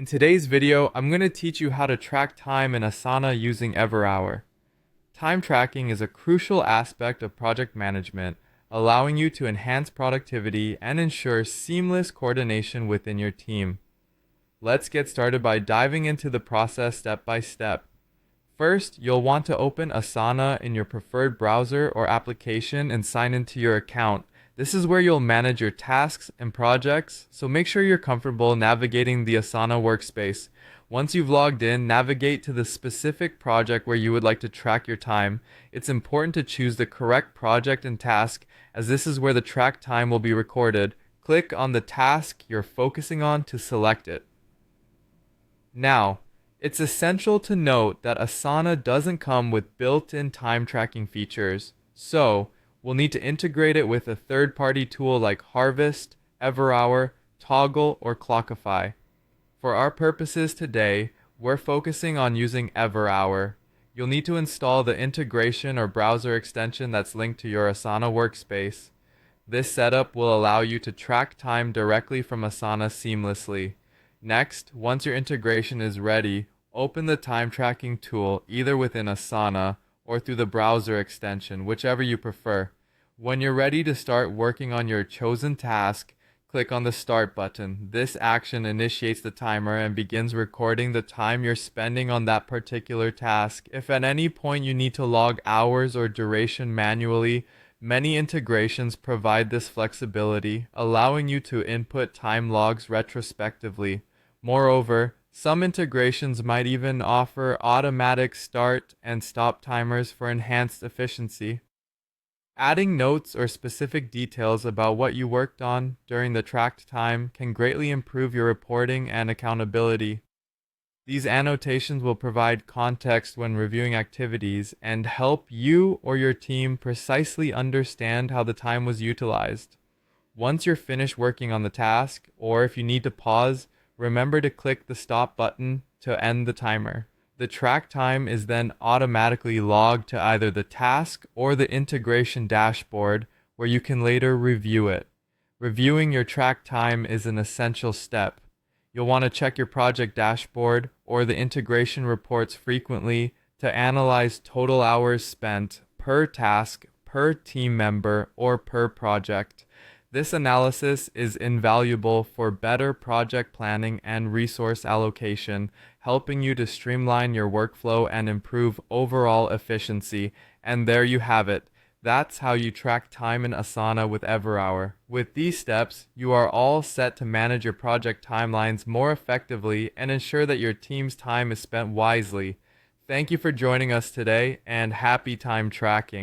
In today's video, I'm going to teach you how to track time in Asana using Everhour. Time tracking is a crucial aspect of project management, allowing you to enhance productivity and ensure seamless coordination within your team. Let's get started by diving into the process step by step. First, you'll want to open Asana in your preferred browser or application and sign into your account. This is where you'll manage your tasks and projects, so make sure you're comfortable navigating the Asana workspace. Once you've logged in, navigate to the specific project where you would like to track your time. It's important to choose the correct project and task, as this is where the track time will be recorded. Click on the task you're focusing on to select it. Now, it's essential to note that Asana doesn't come with built-in time tracking features, so we'll need to integrate it with a third-party tool like Harvest, Everhour, Toggle, or Clockify. For our purposes today, we're focusing on using Everhour. You'll need to install the integration or browser extension that's linked to your Asana workspace. This setup will allow you to track time directly from Asana seamlessly. Next, once your integration is ready, open the time tracking tool either within Asana or through the browser extension, whichever you prefer. When you're ready to start working on your chosen task, click on the Start button. This action initiates the timer and begins recording the time you're spending on that particular task. If at any point you need to log hours or duration manually, many integrations provide this flexibility, allowing you to input time logs retrospectively. Moreover, some integrations might even offer automatic start and stop timers for enhanced efficiency. Adding notes or specific details about what you worked on during the tracked time can greatly improve your reporting and accountability. These annotations will provide context when reviewing activities and help you or your team precisely understand how the time was utilized. Once you're finished working on the task, or if you need to pause, remember to click the stop button to end the timer. The track time is then automatically logged to either the task or the integration dashboard, where you can later review it. Reviewing your track time is an essential step. You'll want to check your project dashboard or the integration reports frequently to analyze total hours spent per task, per team member, or per project. This analysis is invaluable for better project planning and resource allocation, helping you to streamline your workflow and improve overall efficiency. And there you have it. That's how you track time in Asana with Everhour. With these steps, you are all set to manage your project timelines more effectively and ensure that your team's time is spent wisely. Thank you for joining us today, and happy time tracking.